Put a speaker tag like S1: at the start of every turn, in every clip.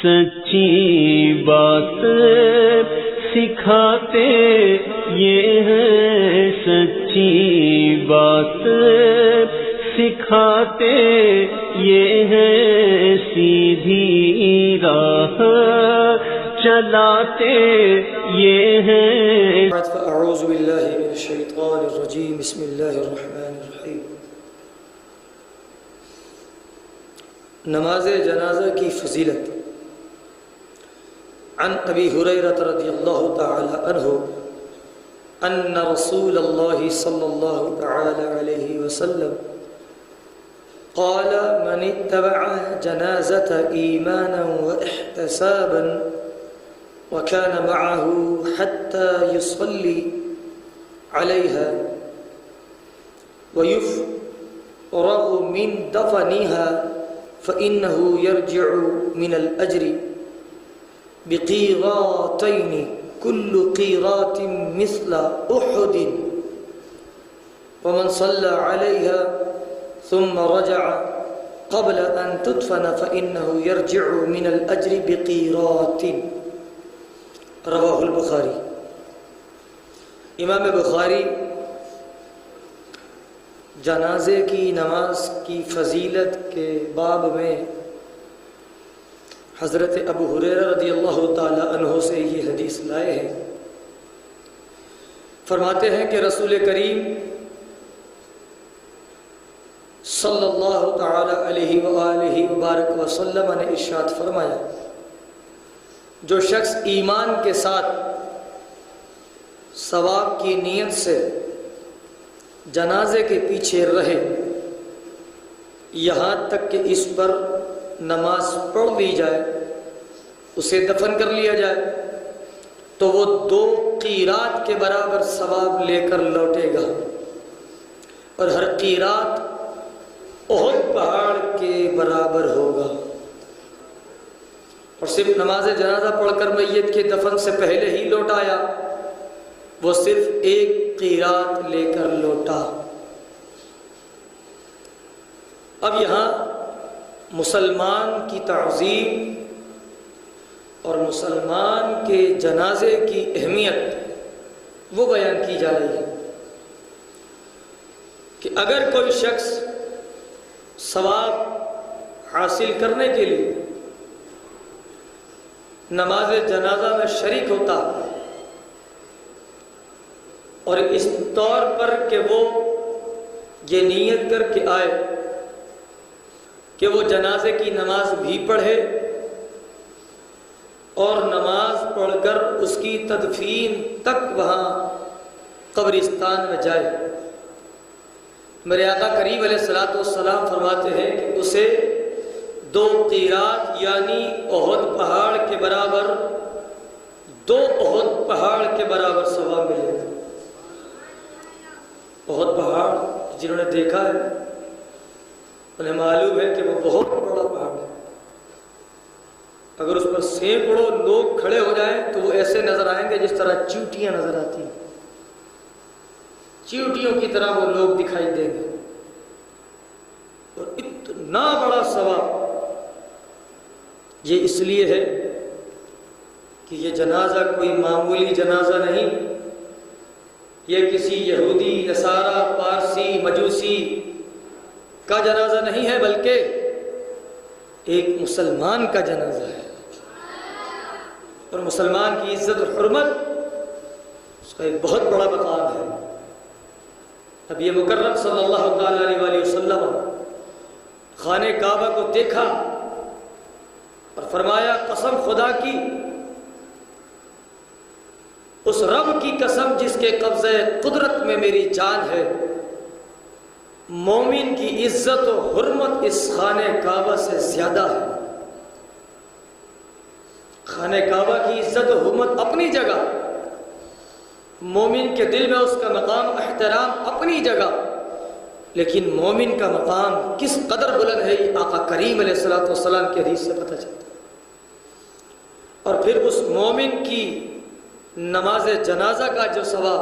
S1: سچی بات سکھاتے یہ ہیں، سچی بات سکھاتے یہ ہیں، سیدھی راہ چلاتے یہ ہیں۔
S2: اعوذ باللہ من الشیطان الرجیم، بسم اللہ الرحمن الرحیم۔ نماز جنازہ کی فضیلت۔ عن ابی ہریرہ رضی اللہ تعالی عنہ ان رسول اللہ صلی اللہ تعالی علیہ وسلم قال من اتبع جنازة ایمانا واحتسابا وكان معه حتى يصلي عليها ويفرغ من دفنها فإنه يرجع من الأجر بقيراتين كل قيرات مثل أحد ومن صلى عليها ثم رجع قبل أن تدفن فإنه يرجع من الأجر بقيرات۔ رواہ البخاری۔ امام بخاری جنازے کی نماز کی فضیلت کے باب میں حضرت ابو ہریرہ رضی اللہ تعالی عنہ سے یہ حدیث لائے ہیں۔ فرماتے ہیں کہ رسول کریم صلی اللہ تعالی علیہ وآلہ وبارک وسلم نے ارشاد فرمایا، جو شخص ایمان کے ساتھ ثواب کی نیت سے جنازے کے پیچھے رہے یہاں تک کہ اس پر نماز پڑھ لی جائے، اسے دفن کر لیا جائے، تو وہ 2 قیرات کے برابر ثواب لے کر لوٹے گا، اور ہر قیرات احد پہاڑ کے برابر ہوگا۔ اور صرف نماز جنازہ پڑھ کر میت کے دفن سے پہلے ہی لوٹ آیا، وہ صرف 1 قیرات لے کر لوٹا۔ اب یہاں مسلمان کی تعظیم اور مسلمان کے جنازے کی اہمیت وہ بیان کی جا رہی ہے کہ اگر کوئی شخص ثواب حاصل کرنے کے لیے نماز جنازہ میں شریک ہوتا اور اس طور پر کہ وہ یہ نیت کر کے آئے کہ وہ جنازے کی نماز بھی پڑھے اور نماز پڑھ کر اس کی تدفین تک وہاں قبرستان میں جائے، میرے آقا کریم علیہ الصلوۃ والسلام فرماتے ہیں کہ اسے 2 قیرات یعنی احد پہاڑ کے برابر 2 احد پہاڑ کے برابر ثواب ملے گا۔ احد پہاڑ جنہوں نے دیکھا ہے انہیں معلوم ہے کہ وہ بہت بڑا پہاڑ ہے، اگر اس پر سینکڑوں لوگ کھڑے ہو جائیں تو وہ ایسے نظر آئیں گے جس طرح چیونٹیاں نظر آتی ہیں، چیونٹیوں کی طرح وہ لوگ دکھائی دیں گے، اور اتنا بڑا ثواب یہ اس لیے ہے کہ یہ جنازہ کوئی معمولی جنازہ نہیں، یہ کسی یہودی، نصارہ، پارسی، مجوسی کا جنازہ نہیں ہے، بلکہ ایک مسلمان کا جنازہ ہے، اور مسلمان کی عزت اور حرمت اس کا ایک بہت بڑا مقام ہے۔ نبی مکرم صلی اللہ تعالی علیہ وآلہ وسلم خانہ کعبہ کو دیکھا اور فرمایا، قسم خدا کی، اس رب کی قسم جس کے قبضہ قدرت میں میری جان ہے، مومن کی عزت و حرمت اس خانہ کعبہ سے زیادہ ہے۔ خانہ کعبہ کی عزت و حرمت اپنی جگہ، مومن کے دل میں اس کا مقام احترام اپنی جگہ، لیکن مومن کا مقام کس قدر بلند ہے یہ آقا کریم علیہ الصلوۃ والسلام کی حدیث سے پتہ چلتا ہے۔ اور پھر اس مومن کی نماز جنازہ کا جو ثواب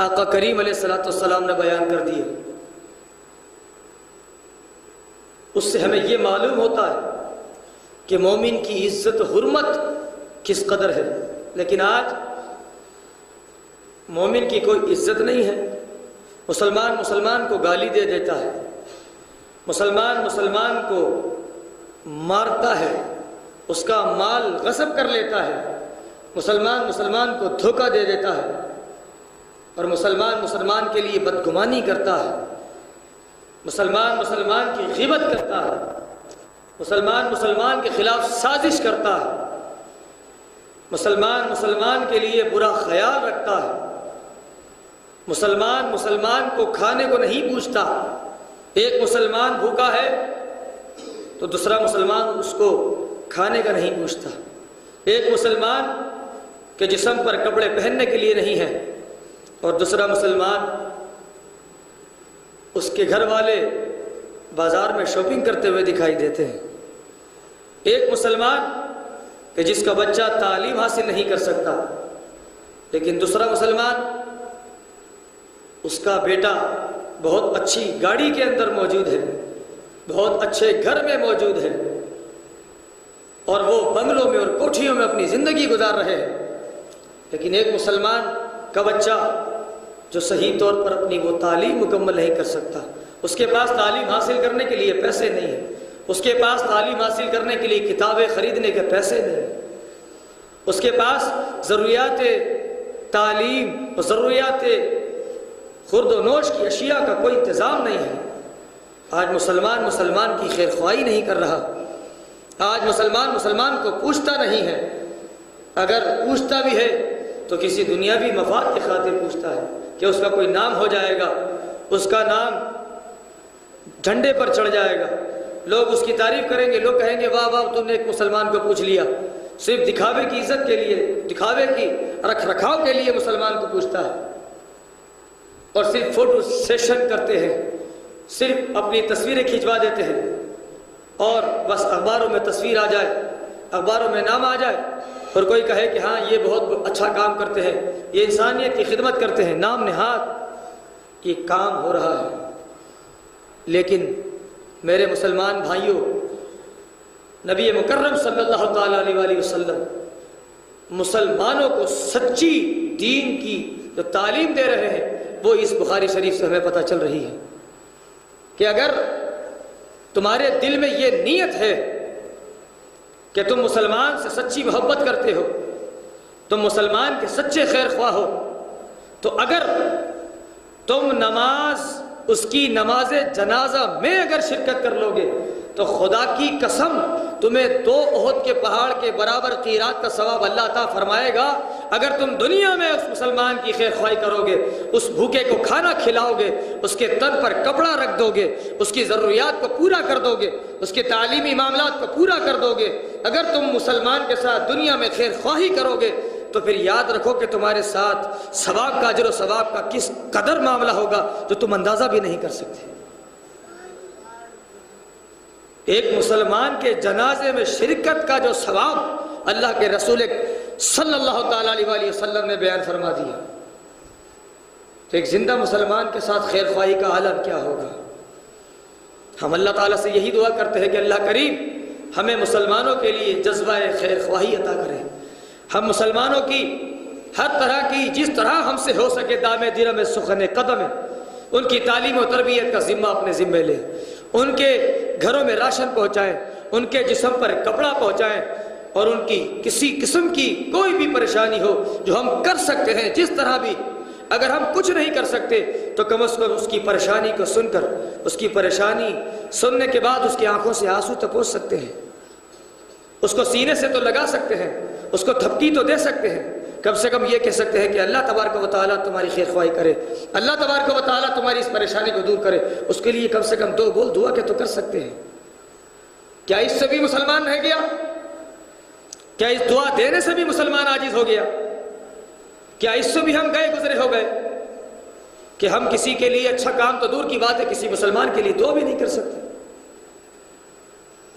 S2: آقا کریم علیہ الصلوۃ والسلام نے بیان کر دیا، اس سے ہمیں یہ معلوم ہوتا ہے کہ مومن کی عزت و حرمت کس قدر ہے، لیکن آج مومن کی کوئی عزت نہیں ہے۔ مسلمان کو گالی دے دیتا ہے، مسلمان کو مارتا ہے، اس کا مال غصب کر لیتا ہے، مسلمان کو دھوکہ دے دیتا ہے، اور مسلمان کے لیے بدگمانی کرتا ہے، مسلمان کی غیبت کرتا ہے، مسلمان کے خلاف سازش کرتا ہے، مسلمان کے لیے برا خیال رکھتا ہے، مسلمان کو کھانے کو نہیں پوچھتا۔ ایک مسلمان بھوکا ہے تو دوسرا مسلمان اس کو کھانے کا نہیں پوچھتا۔ ایک مسلمان کے جسم پر کپڑے پہننے کے لیے نہیں ہے اور دوسرا مسلمان، اس کے گھر والے بازار میں شاپنگ کرتے ہوئے دکھائی دیتے ہیں۔ ایک مسلمان کہ جس کا بچہ تعلیم حاصل نہیں کر سکتا، لیکن دوسرا مسلمان، اس کا بیٹا بہت اچھی گاڑی کے اندر موجود ہے، بہت اچھے گھر میں موجود ہے، اور وہ بنگلوں میں اور کوٹھیوں میں اپنی زندگی گزار رہے ہیں۔ لیکن ایک مسلمان کا بچہ جو صحیح طور پر اپنی وہ تعلیم مکمل نہیں کر سکتا، اس کے پاس تعلیم حاصل کرنے کے لیے پیسے نہیں ہیں، اس کے پاس تعلیم حاصل کرنے کے لیے کتابیں خریدنے کے پیسے نہیں ہیں، اس کے پاس ضروریات تعلیم اور ضروریات خورد و نوش کی اشیاء کا کوئی انتظام نہیں ہے۔ آج مسلمان کی خیر خواہی نہیں کر رہا، آج مسلمان کو پوچھتا نہیں ہے، اگر پوچھتا بھی ہے تو کسی دنیاوی مفاد کی خاطر پوچھتا ہے کہ اس کا کوئی نام ہو جائے گا، اس کا نام جھنڈے پر چڑھ جائے گا، لوگ اس کی تعریف کریں گے، لوگ کہیں گے واہ واہ تم نے ایک مسلمان کو پوچھ لیا۔ صرف دکھاوے کی عزت کے لیے، دکھاوے کی رکھ رکھاؤ کے لیے مسلمان کو پوچھتا ہے، اور صرف فوٹو سیشن کرتے ہیں، صرف اپنی تصویریں کھنچوا دیتے ہیں، اور بس اخباروں میں تصویر آ جائے، اخباروں میں نام آ جائے، اور کوئی کہے کہ ہاں یہ بہت اچھا کام کرتے ہیں، یہ انسانیت کی خدمت کرتے ہیں، نام نہاد یہ کام ہو رہا ہے۔ لیکن میرے مسلمان بھائیوں، نبی مکرم صلی اللہ تعالیٰ علیہ وآلہ وسلم مسلمانوں کو سچی دین کی جو تعلیم دے رہے ہیں وہ اس بخاری شریف سے ہمیں پتہ چل رہی ہے کہ اگر تمہارے دل میں یہ نیت ہے کہ تم مسلمان سے سچی محبت کرتے ہو، تم مسلمان کے سچے خیر خواہ ہو، تو اگر تم اس کی نماز جنازہ میں اگر شرکت کر لو گے تو خدا کی قسم تمہیں 2 احد کے پہاڑ کے برابر قیرات کا ثواب اللہ عطا فرمائے گا۔ اگر تم دنیا میں اس مسلمان کی خیر خواہی کرو گے، اس بھوکے کو کھانا کھلاؤ گے، اس کے تن پر کپڑا رکھ دو گے، اس کی ضروریات کو پورا کر دو گے، اس کے تعلیمی معاملات کو پورا کر دو گے، اگر تم مسلمان کے ساتھ دنیا میں خیر خواہی کرو گے تو پھر یاد رکھو کہ تمہارے ساتھ ثواب کا، اجر و ثواب کا کس قدر معاملہ ہوگا جو تم اندازہ بھی نہیں کر سکتے۔ ایک مسلمان کے جنازے میں شرکت کا جو ثواب اللہ کے رسول صلی اللہ تعالیٰ علیہ وآلہ وسلم نے بیان فرما دیا، تو ایک زندہ مسلمان کے ساتھ خیر خواہی کا عالم کیا ہوگا۔ ہم اللہ تعالیٰ سے یہی دعا کرتے ہیں کہ اللہ کریم ہمیں مسلمانوں کے لیے جذبہ خیر خواہی عطا کرے، ہم مسلمانوں کی ہر طرح کی جس طرح ہم سے ہو سکے دام درم سخن قدم، ان کی تعلیم و تربیت کا ذمہ اپنے ذمے لیں، ان کے گھروں میں راشن پہنچائیں، ان کے جسم پر کپڑا پہنچائیں، اور ان کی کسی قسم کی کوئی بھی پریشانی ہو جو ہم کر سکتے ہیں، جس طرح بھی، اگر ہم کچھ نہیں کر سکتے تو کم از کم اس کی پریشانی کو سن کر، اس کی پریشانی سننے کے بعد اس کی آنکھوں سے آنسو تو پوچھ سکتے ہیں، اس کو سینے سے تو لگا سکتے ہیں، اس کو تھپکی تو دے سکتے ہیں، کم سے کم یہ کہہ سکتے ہیں کہ اللہ تبارک و تعالیٰ تمہاری خیر خواہی کرے، اللہ تبارک و تعالیٰ تمہاری اس پریشانی کو دور کرے، اس کے لیے کم سے کم 2 بول دعا کے تو کر سکتے ہیں۔ کیا اس سے بھی مسلمان رہ گیا؟ کیا اس دعا دینے سے بھی مسلمان عاجز ہو گیا؟ کیا اس سے بھی ہم گئے گزرے ہو گئے کہ ہم کسی کے لیے اچھا کام تو دور کی بات ہے، کسی مسلمان کے لیے دعا بھی نہیں کر سکتے؟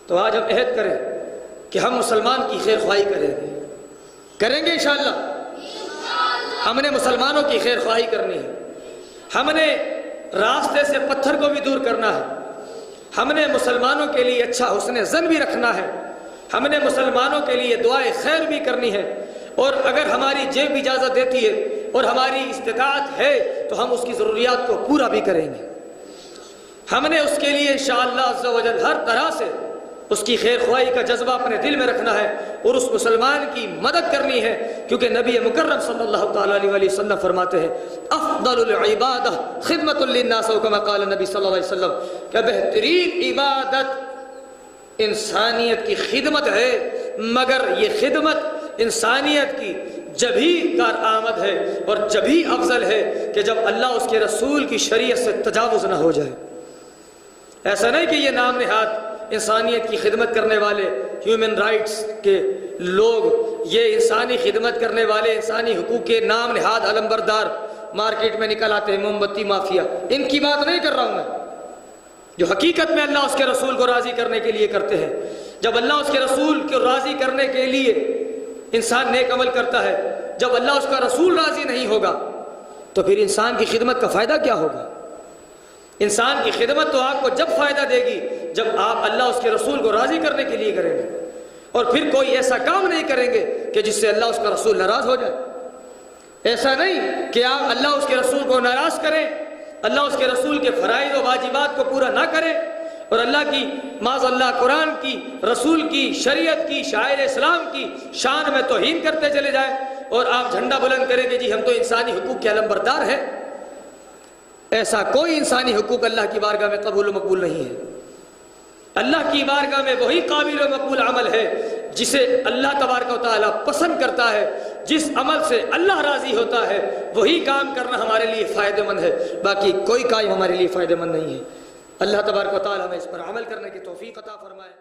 S2: تو آج ہم عہد کریں کہ ہم مسلمان کی خیر خواہی کریں گے انشاءاللہ۔ ہم نے مسلمانوں کی خیر خواہی کرنی ہے، ہم نے راستے سے پتھر کو بھی دور کرنا ہے، ہم نے مسلمانوں کے لیے اچھا حسن ظن بھی رکھنا ہے، ہم نے مسلمانوں کے لیے دعائے خیر بھی کرنی ہے، اور اگر ہماری جیب اجازت دیتی ہے اور ہماری استطاعت ہے تو ہم اس کی ضروریات کو پورا بھی کریں گے۔ ہم نے اس کے لیے انشاءاللہ عز و جل ہر طرح سے اس کی خیر خواہی کا جذبہ اپنے دل میں رکھنا ہے اور اس مسلمان کی مدد کرنی ہے، کیونکہ نبی مکرم صلی اللہ تعالیٰ علیہ وسلم فرماتے ہیں افضل العبادہ خدمت للناس، کما قال نبی صلی اللہ علیہ وسلم کہ بہترین عبادت انسانیت کی خدمت ہے، مگر یہ خدمت انسانیت کی جبھی کارآمد ہے اور جبھی افضل ہے کہ جب اللہ اس کے رسول کی شریعت سے تجاوز نہ ہو جائے۔ ایسا نہیں کہ یہ نام نہاد انسانیت کی خدمت کرنے والے ہیومن رائٹس کے لوگ، یہ انسانی خدمت کرنے والے انسانی حقوق کے نام نہاد علمبردار مارکیٹ میں نکل آتے ہیں، موم بتی مافیا، ان کی بات نہیں کر رہا ہوں میں، جو حقیقت میں اللہ اس کے رسول کو راضی کرنے کے لیے کرتے ہیں۔ جب اللہ اس کے رسول کو راضی کرنے کے لیے انسان نیک عمل کرتا ہے، جب اللہ اس کا رسول راضی نہیں ہوگا تو پھر انسان کی خدمت کا فائدہ کیا ہوگا؟ انسان کی خدمت تو آپ کو جب فائدہ دے گی جب آپ اللہ اس کے رسول کو راضی کرنے کے لیے کریں گے، اور پھر کوئی ایسا کام نہیں کریں گے کہ جس سے اللہ اس کا رسول ناراض ہو جائے۔ ایسا نہیں کہ آپ اللہ اس کے رسول کو ناراض کریں، اللہ اس کے رسول کے فرائض و واجبات کو پورا نہ کریں، اور اللہ کی معاذ اللہ قرآن کی، رسول کی، شریعت کی، شاعر اسلام کی شان میں توہین کرتے چلے جائیں، اور آپ جھنڈا بلند کریں کہ جی ہم تو انسانی حقوق کے علمبردار ہیں۔ ایسا کوئی انسانی حقوق اللہ کی بارگاہ میں قبول و مقبول نہیں ہے۔ اللہ کی بارگاہ میں وہی قابل و مقبول عمل ہے جسے اللہ تبارک و تعالیٰ پسند کرتا ہے، جس عمل سے اللہ راضی ہوتا ہے، وہی کام کرنا ہمارے لیے فائدہ مند ہے، باقی کوئی کام ہمارے لیے فائدہ مند نہیں ہے۔ اللہ تبارک و تعالیٰ ہمیں اس پر عمل کرنے کی توفیق عطا فرمائے۔